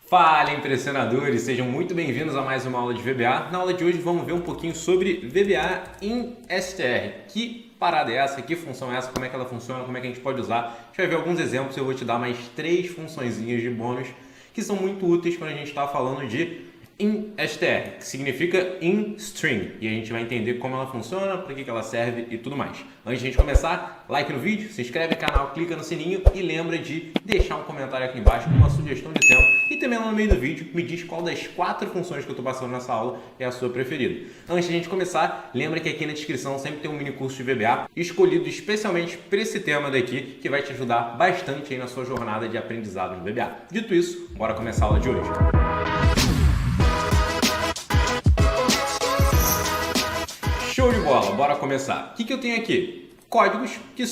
Fala, impressionadores! Sejam muito bem-vindos a mais uma aula de VBA. Na aula de hoje vamos ver um pouquinho sobre VBA em STR. Que parada é essa? Que função é essa? Como é que ela funciona? Como é que a gente pode usar? A gente vai ver alguns exemplos e eu vou te dar mais 3 funçõezinhas de bônus que são muito úteis quando a gente está falando de in STR, que significa in string, e a gente vai entender como ela funciona, para que ela serve e tudo mais. Antes de a gente começar, like no vídeo, se inscreve no canal, clica no sininho e lembra de deixar um comentário aqui embaixo com uma sugestão de tema e também lá no meio do vídeo me diz qual das 4 funções que eu estou passando nessa aula é a sua preferida. Antes de a gente começar, lembra que aqui na descrição sempre tem um mini curso de VBA escolhido especialmente para esse tema daqui, que vai te ajudar bastante aí na sua jornada de aprendizado no VBA. Dito isso, bora começar a aula de hoje. Show de bola, bora começar. O que eu tenho aqui? Códigos que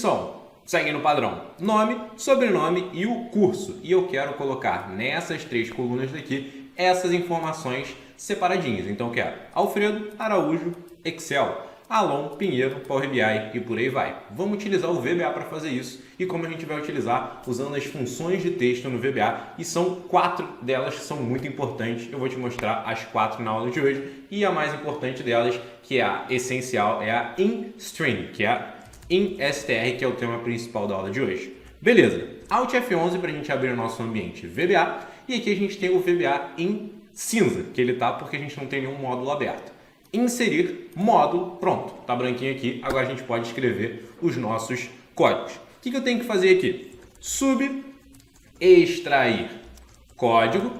seguem no padrão nome, sobrenome e o curso. E eu quero colocar nessas 3 colunas daqui essas informações separadinhas. Então eu quero Alfredo Araújo, Excel, Alon Pinheiro, Power BI e por aí vai. Vamos utilizar o VBA para fazer isso e como a gente vai utilizar usando as funções de texto no VBA, e são 4 delas que são muito importantes. Eu vou te mostrar as 4 na aula de hoje e a mais importante delas, que é a essencial, é a in-string, que é a in-str, que é o tema principal da aula de hoje. Beleza, Alt F11 para a gente abrir o nosso ambiente VBA, e aqui a gente tem o VBA em cinza, que ele tá porque a gente não tem nenhum módulo aberto. Inserir módulo, pronto, tá branquinho aqui, agora a gente pode escrever os nossos códigos. O que eu tenho que fazer aqui? Extrair código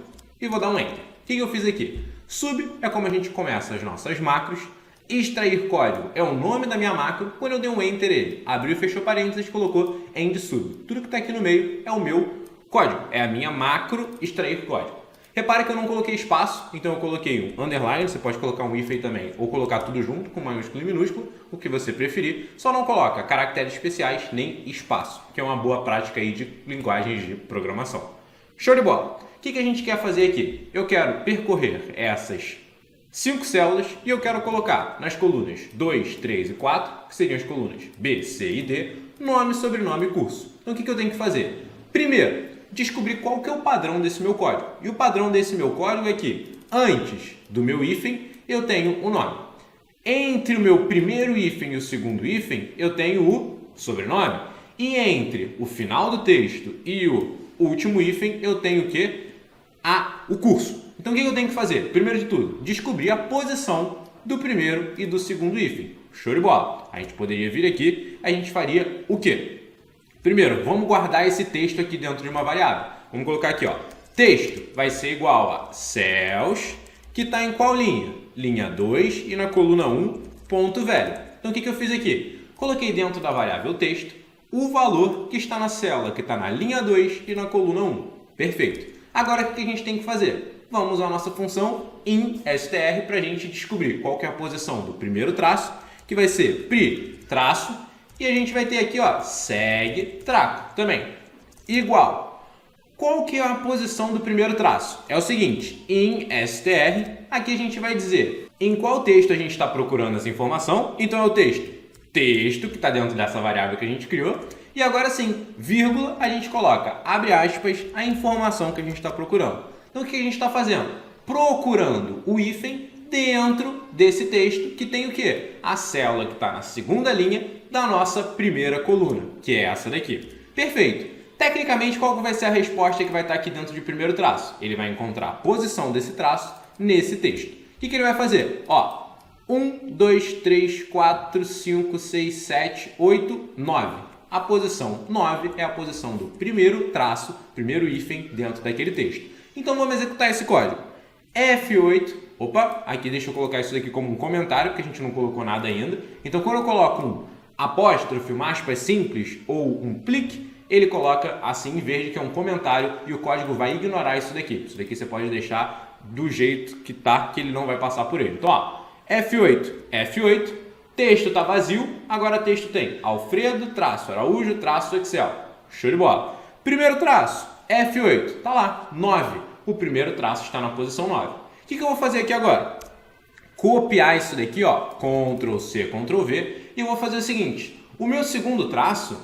e vou dar um Enter. O que eu fiz aqui? Sub é como a gente começa as nossas macros, extrair código é o nome da minha macro, quando eu dei um Enter ele abriu e fechou parênteses, colocou end sub. Tudo que está aqui no meio é o meu código, é a minha macro extrair código. Repare que eu não coloquei espaço, então eu coloquei um underline, você pode colocar um hífen também, ou colocar tudo junto, com maiúsculo e minúsculo, o que você preferir. Só não coloca caracteres especiais nem espaço, que é uma boa prática aí de linguagens de programação. Show de bola! O que a gente quer fazer aqui? Eu quero percorrer essas 5 células e eu quero colocar nas colunas 2, 3 e 4, que seriam as colunas B, C e D, nome, sobrenome e curso. Então o que eu tenho que fazer? Primeiro, descobrir qual que é o padrão desse meu código. E o padrão desse meu código é que antes do meu hífen eu tenho o nome. Entre o meu primeiro hífen e o segundo hífen eu tenho o sobrenome. E entre o final do texto e o último hífen eu tenho o quê? O curso. Então o que eu tenho que fazer? Primeiro de tudo, descobrir a posição do primeiro e do segundo hífen. Show de bola! A gente poderia vir aqui, a gente faria o quê? Primeiro, vamos guardar esse texto aqui dentro de uma variável. Vamos colocar aqui, ó. Texto vai ser igual a cells, que está em qual linha? Linha 2 e na coluna 1, ponto velho. Então, o que eu fiz aqui? Coloquei dentro da variável texto o valor que está na célula, que está na linha 2 e na coluna 1. Perfeito. Agora, o que a gente tem que fazer? Vamos usar a nossa função in_str para a gente descobrir qual que é a posição do primeiro traço, que vai ser pri traço, e a gente vai ter aqui, ó, segue traço também. Igual. Qual que é a posição do primeiro traço? É o seguinte, em str, aqui a gente vai dizer em qual texto a gente está procurando essa informação. Então é o texto que está dentro dessa variável que a gente criou. E agora sim, vírgula, a gente coloca, abre aspas, a informação que a gente está procurando. Então o que a gente está fazendo? Procurando o hífen dentro desse texto que tem o quê? A célula que está na segunda linha da nossa primeira coluna, que é essa daqui. Perfeito. Tecnicamente, qual vai ser a resposta que vai estar aqui dentro de primeiro traço? Ele vai encontrar a posição desse traço nesse texto. O que ele vai fazer? Ó, 1, 2, 3, 4, 5, 6, 7, 8, 9. A posição 9 é a posição do primeiro traço, primeiro hífen dentro daquele texto. Então vamos executar esse código. F8, opa, aqui deixa eu colocar isso daqui como um comentário, porque a gente não colocou nada ainda. Então quando eu coloco um apóstrofe, uma aspas simples ou um plique, ele coloca assim em verde, que é um comentário, e o código vai ignorar isso daqui. Isso daqui você pode deixar do jeito que tá, que ele não vai passar por ele. Então, ó, F8, texto tá vazio, agora texto tem Alfredo, traço, Araújo, traço, Excel. Show de bola. Primeiro traço, F8, tá lá, 9. O primeiro traço está na posição 9. O que eu vou fazer aqui agora? Copiar isso daqui, ó, Ctrl C, Ctrl V, e eu vou fazer o seguinte, o meu segundo traço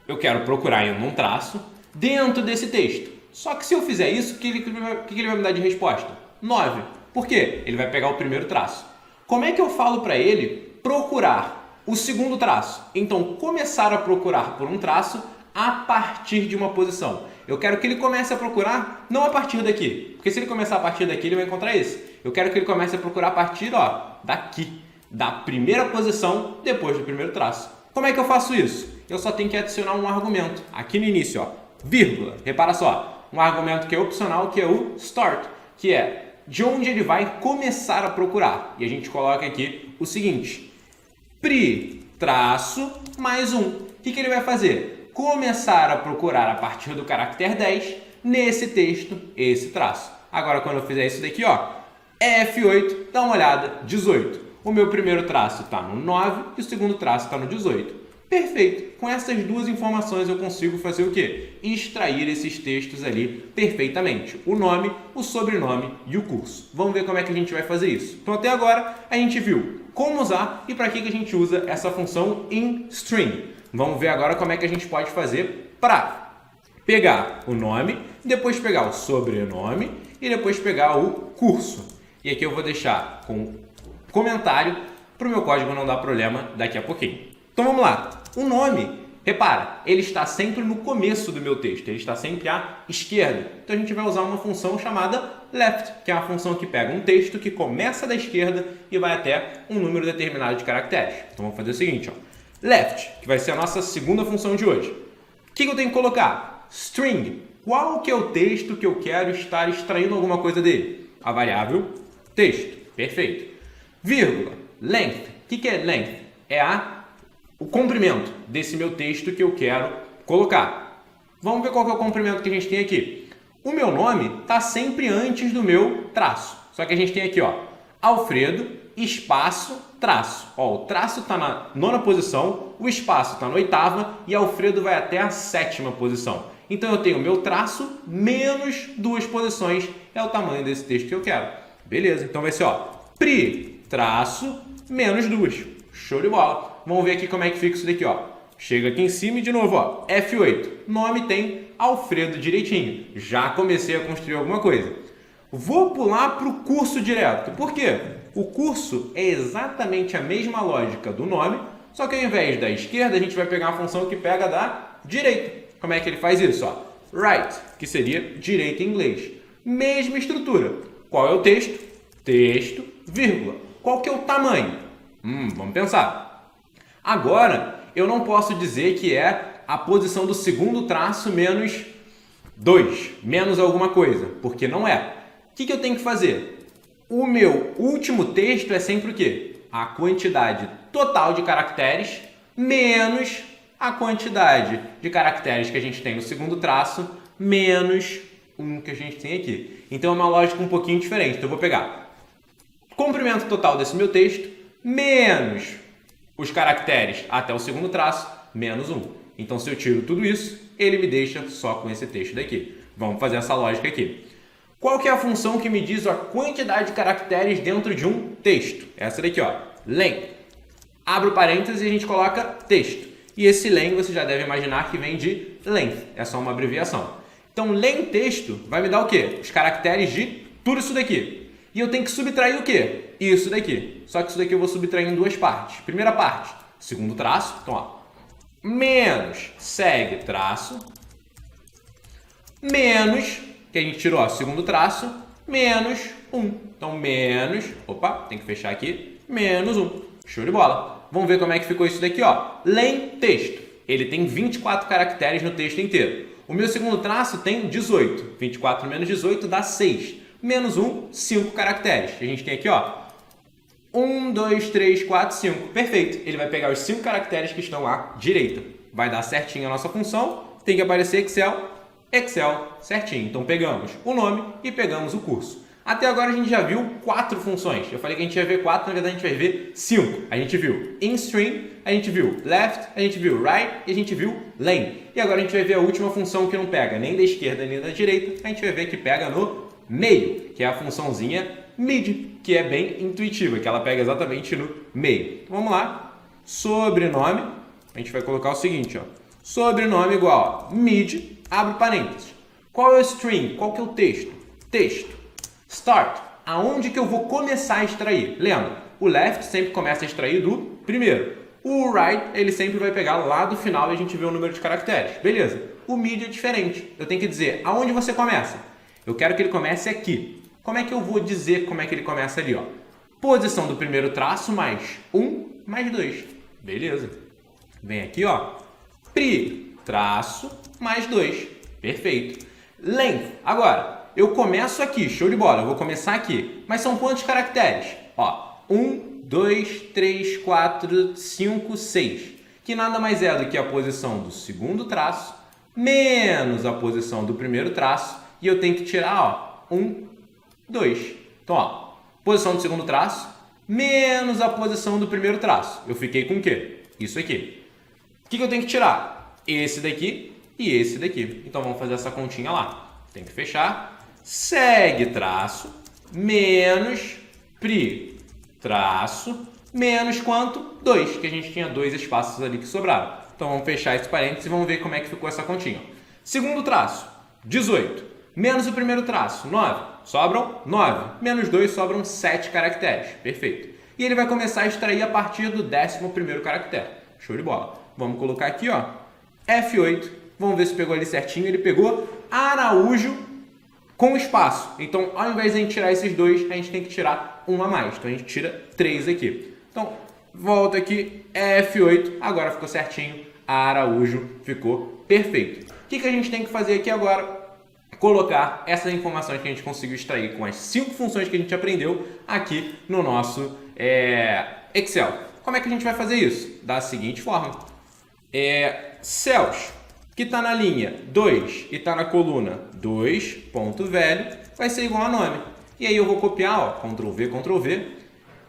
eu quero procurar em um traço dentro desse texto. Só que se eu fizer isso, o que ele vai me dar de resposta? 9. Por quê? Ele vai pegar o primeiro traço. Como é que eu falo para ele procurar o segundo traço? Então, começar a procurar por um traço a partir de uma posição. Eu quero que ele comece a procurar não a partir daqui, porque se ele começar a partir daqui, ele vai encontrar esse. Eu quero que ele comece a procurar a partir, daqui, da primeira posição depois do primeiro traço. Como é que eu faço isso? Eu só tenho que adicionar um argumento aqui no início, vírgula. Repara só. Um argumento que é opcional, que é o start, que é de onde ele vai começar a procurar. E a gente coloca aqui o seguinte, traço mais 1. O que ele vai fazer? Começar a procurar a partir do caractere 10, nesse texto, esse traço. Agora, quando eu fizer isso daqui, F8, dá uma olhada, 18. O meu primeiro traço está no 9 e o segundo traço está no 18. Perfeito! Com essas duas informações eu consigo fazer o quê? Extrair esses textos ali perfeitamente. O nome, o sobrenome e o curso. Vamos ver como é que a gente vai fazer isso. Então até agora a gente viu como usar e para que a gente usa essa função inString. Vamos ver agora como é que a gente pode fazer para pegar o nome, depois pegar o sobrenome e depois pegar o curso. E aqui eu vou deixar com comentário para o meu código não dar problema daqui a pouquinho. Então vamos lá. O nome, repara, ele está sempre no começo do meu texto, ele está sempre à esquerda. Então a gente vai usar uma função chamada left, que é uma função que pega um texto que começa da esquerda e vai até um número determinado de caracteres. Então vamos fazer o seguinte, left, que vai ser a nossa segunda função de hoje. O que eu tenho que colocar? String. Qual que é o texto que eu quero estar extraindo alguma coisa dele? A variável texto. Perfeito. Vírgula. Length. O que é length? É o comprimento desse meu texto que eu quero colocar. Vamos ver qual que é o comprimento que a gente tem aqui. O meu nome está sempre antes do meu traço. Só que a gente tem aqui, Alfredo, espaço, traço. O traço está na 9ª posição, o espaço está na 8ª e Alfredo vai até a 7ª posição. Então eu tenho o meu traço menos 2 posições, é o tamanho desse texto que eu quero. Beleza, então vai ser, traço, menos 2. Show de bola. Vamos ver aqui como é que fica isso daqui, Chega aqui em cima e de novo, F8. Nome tem Alfredo direitinho. Já comecei a construir alguma coisa. Vou pular para o curso direto. Por quê? O curso é exatamente a mesma lógica do nome, só que ao invés da esquerda, a gente vai pegar uma função que pega da direita. Como é que ele faz isso? Right, que seria direita em inglês. Mesma estrutura. Qual é o texto? Texto, vírgula. Qual que é o tamanho? Vamos pensar. Agora, eu não posso dizer que é a posição do segundo traço menos 2, menos alguma coisa, porque não é. O que eu tenho que fazer? O meu último texto é sempre o quê? A quantidade total de caracteres menos a quantidade de caracteres que a gente tem no segundo traço menos um que a gente tem aqui. Então é uma lógica um pouquinho diferente. Então eu vou pegar o comprimento total desse meu texto menos os caracteres até o segundo traço, menos 1. Então, se eu tiro tudo isso, ele me deixa só com esse texto daqui. Vamos fazer essa lógica aqui. Qual que é a função que me diz a quantidade de caracteres dentro de um texto? Essa daqui, len. Abre o parênteses e a gente coloca texto. E esse len você já deve imaginar que vem de length, é só uma abreviação. Então, len texto vai me dar o quê? Os caracteres de tudo isso daqui. E eu tenho que subtrair o quê? Isso daqui. Só que isso daqui eu vou subtrair em duas partes. Primeira parte, segundo traço. Então, menos segue traço, menos, que a gente tirou, segundo traço, menos 1. Então, menos, tem que fechar aqui, menos 1. Show de bola. Vamos ver como é que ficou isso daqui, len texto. Ele tem 24 caracteres no texto inteiro. O meu segundo traço tem 18. 24 menos 18 dá 6. Menos 1, 5 caracteres. A gente tem aqui, 1, 2, 3, 4, 5. Perfeito. Ele vai pegar os 5 caracteres que estão à direita. Vai dar certinho a nossa função. Tem que aparecer Excel, certinho. Então, pegamos o nome e pegamos o curso. Até agora, a gente já viu 4 funções. Eu falei que a gente ia ver 4, na verdade, a gente vai ver 5. A gente viu inString, a gente viu left, a gente viu right e a gente viu len. E agora a gente vai ver a última função que não pega nem da esquerda nem da direita. A gente vai ver que pega no meio, que é a funçãozinha mid, que é bem intuitiva, que ela pega exatamente no meio. Então, vamos lá. Sobrenome, a gente vai colocar o seguinte, sobrenome igual mid, abre parênteses. Qual é o string? Qual que é o texto? Texto. Start. Aonde que eu vou começar a extrair? Lembra, o left sempre começa a extrair do primeiro. O right, ele sempre vai pegar lá do final e a gente vê o número de caracteres. Beleza. O mid é diferente. Eu tenho que dizer aonde você começa. Eu quero que ele comece aqui. Como é que eu vou dizer como é que ele começa ali? Ó? Posição do primeiro traço mais 1 mais 2. Beleza. Vem aqui, ó. Pri, traço mais 2. Perfeito. Length. Agora, eu começo aqui. Show de bola. Eu vou começar aqui. Mas são quantos caracteres? Ó, 1, 2, 3, 4, 5, 6. Que nada mais é do que a posição do segundo traço menos a posição do primeiro traço. E eu tenho que tirar, ó, 1, 2. Então, ó, posição do segundo traço menos a posição do primeiro traço. Eu fiquei com o quê? Isso aqui. O que eu tenho que tirar? Esse daqui e esse daqui. Então, vamos fazer essa continha lá. Tem que fechar. Segue traço menos pri traço menos quanto? 2, que a gente tinha 2 espaços ali que sobraram. Então, vamos fechar esse parênteses e vamos ver como é que ficou essa continha. Segundo traço, 18. Menos o primeiro traço, 9. Sobram 9. Menos 2, sobram 7 caracteres. Perfeito. E ele vai começar a extrair a partir do 11º caractere. Show de bola. Vamos colocar aqui, ó, F8. Vamos ver se pegou ali certinho. Ele pegou Araújo com espaço. Então, ao invés de a gente tirar esses 2, a gente tem que tirar um a mais. Então, a gente tira 3 aqui. Então, volta aqui, F8. Agora ficou certinho. Araújo ficou perfeito. O que a gente tem que fazer aqui agora? Colocar essas informações que a gente conseguiu extrair com as 5 funções que a gente aprendeu aqui no nosso Excel. Como é que a gente vai fazer isso? Da seguinte forma. Cells, que está na linha 2 e está na coluna 2, ponto velho, vai ser igual a nome. E aí eu vou copiar, ó, Ctrl V, Ctrl V,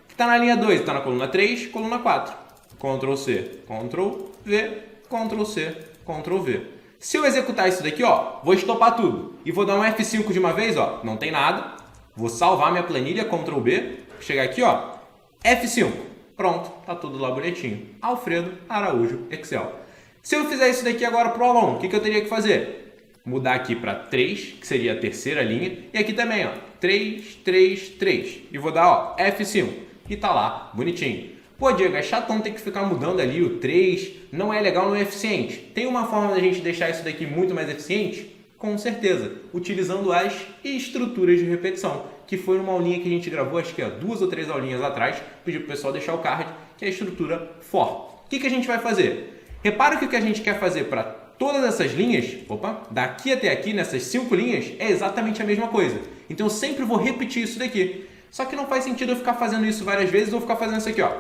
que está na linha 2 e está na coluna 3, coluna 4. Ctrl C, Ctrl V, Ctrl C, Ctrl V. Se eu executar isso daqui, ó, vou estopar tudo e vou dar um F5 de uma vez, ó, não tem nada. Vou salvar minha planilha, Ctrl B, chegar aqui, ó, F5. Pronto, tá tudo lá bonitinho. Alfredo Araújo Excel. Se eu fizer isso daqui agora pro aluno, o que eu teria que fazer? Mudar aqui para 3, que seria a terceira linha, e aqui também, ó, 3, 3, 3. E vou dar, ó, F5. E tá lá, bonitinho. Pô, Diego, é chatão ter que ficar mudando ali o 3, não é legal, não é eficiente. Tem uma forma da gente deixar isso daqui muito mais eficiente? Com certeza, utilizando as estruturas de repetição, que foi uma aulinha que a gente gravou, acho que 2 ou 3 aulinhas atrás, pedi pro pessoal deixar o card, que é a estrutura for. O que a gente vai fazer? Repara que o que a gente quer fazer para todas essas linhas, daqui até aqui, nessas 5 linhas, é exatamente a mesma coisa. Então eu sempre vou repetir isso daqui. Só que não faz sentido eu ficar fazendo isso várias vezes ou ficar fazendo isso aqui, ó,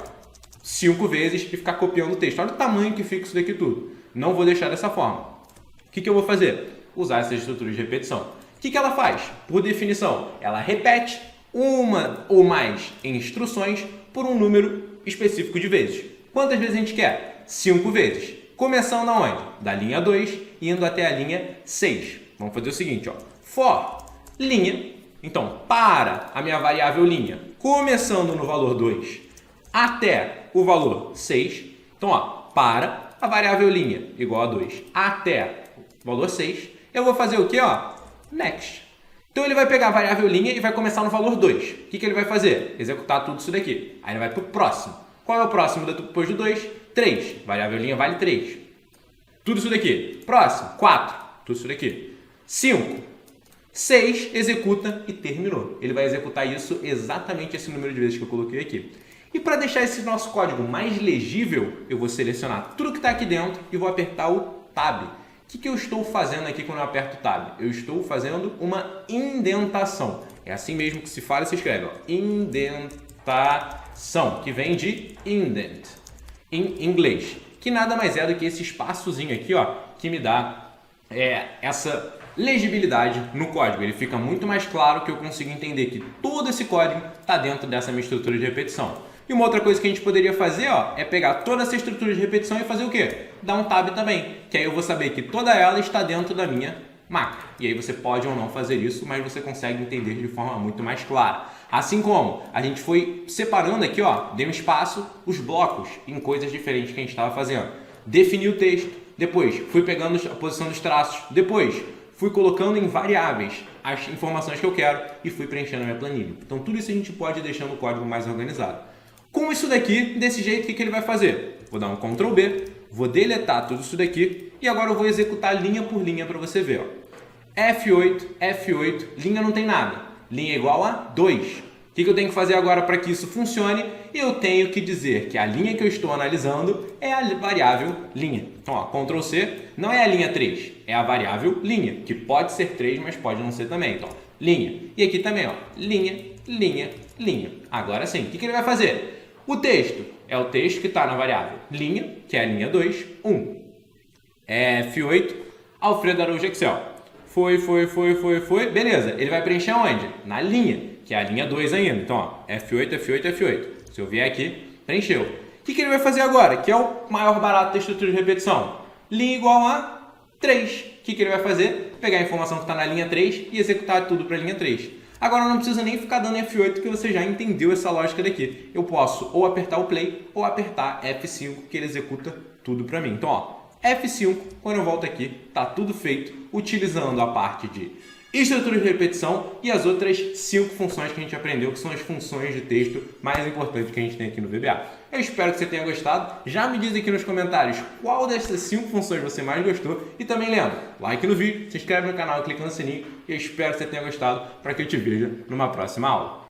5 vezes e ficar copiando o texto. Olha o tamanho que fica isso daqui tudo. Não vou deixar dessa forma. O que eu vou fazer? Usar essas estruturas de repetição. O que ela faz? Por definição, ela repete uma ou mais instruções por um número específico de vezes. Quantas vezes a gente quer? 5 vezes. Começando aonde? Da linha 2 e indo até a linha 6. Vamos fazer o seguinte, ó. For linha. Então, para a minha variável linha, começando no valor 2 até o valor 6. Então, ó, para a variável linha igual a 2 até o valor 6, eu vou fazer o quê? Ó, next. Então, ele vai pegar a variável linha e vai começar no valor 2. O que ele vai fazer? Executar tudo isso daqui. Aí ele vai para o próximo. Qual é o próximo depois do 2? 3. Variável linha vale 3. Tudo isso daqui. Próximo, 4. Tudo isso daqui. 5. 6, executa e terminou. Ele vai executar isso exatamente esse número de vezes que eu coloquei aqui. E para deixar esse nosso código mais legível, eu vou selecionar tudo que está aqui dentro e vou apertar o Tab. O que eu estou fazendo aqui quando eu aperto o Tab? Eu estou fazendo uma indentação. É assim mesmo que se fala e se escreve, ó. Indentação, que vem de indent, em inglês. Que nada mais é do que esse espaçozinho aqui, ó, que me dá essa legibilidade no código. Ele fica muito mais claro, que eu consigo entender que todo esse código está dentro dessa minha estrutura de repetição. E uma outra coisa que a gente poderia fazer, ó, é pegar toda essa estrutura de repetição e fazer o quê? Dar um tab também, que aí eu vou saber que toda ela está dentro da minha macro. E aí você pode ou não fazer isso, mas você consegue entender de forma muito mais clara. Assim como a gente foi separando aqui, ó, deu um espaço, os blocos em coisas diferentes que a gente estava fazendo. Defini o texto, depois fui pegando a posição dos traços, depois fui colocando em variáveis as informações que eu quero e fui preenchendo a minha planilha. Então tudo isso a gente pode deixar no código mais organizado. Com isso daqui, desse jeito, o que ele vai fazer? Vou dar um Ctrl B, vou deletar tudo isso daqui e agora eu vou executar linha por linha para você ver. Ó. F8, F8, linha não tem nada. Linha igual a 2. O que eu tenho que fazer agora para que isso funcione? Eu tenho que dizer que a linha que eu estou analisando é a variável linha. Então, ó, Ctrl C não é a linha 3, é a variável linha, que pode ser 3, mas pode não ser também. Então, linha. E aqui também, ó, linha, linha, linha. Agora sim, o que ele vai fazer? O texto é o texto que está na variável linha, que é a linha 2, 1. F8, Alfredo Araújo Excel. Foi. Beleza, ele vai preencher onde? Na linha, que é a linha 2 ainda. Então, ó, F8, F8, F8. Se eu vier aqui, preencheu. O que ele vai fazer agora? Que é o maior barato da estrutura de repetição. Linha igual a 3. O que ele vai fazer? Pegar a informação que está na linha 3 e executar tudo para a linha 3. Agora eu não preciso nem ficar dando F8, que você já entendeu essa lógica daqui. Eu posso ou apertar o play ou apertar F5, que ele executa tudo para mim. Então, ó, F5, quando eu volto aqui, tá tudo feito utilizando a parte de estrutura de repetição e as outras 5 funções que a gente aprendeu, que são as funções de texto mais importantes que a gente tem aqui no VBA. Eu espero que você tenha gostado. Já me diz aqui nos comentários qual dessas 5 funções você mais gostou. E também lembra, like no vídeo, se inscreve no canal, clica no sininho. E eu espero que você tenha gostado para que eu te veja numa próxima aula.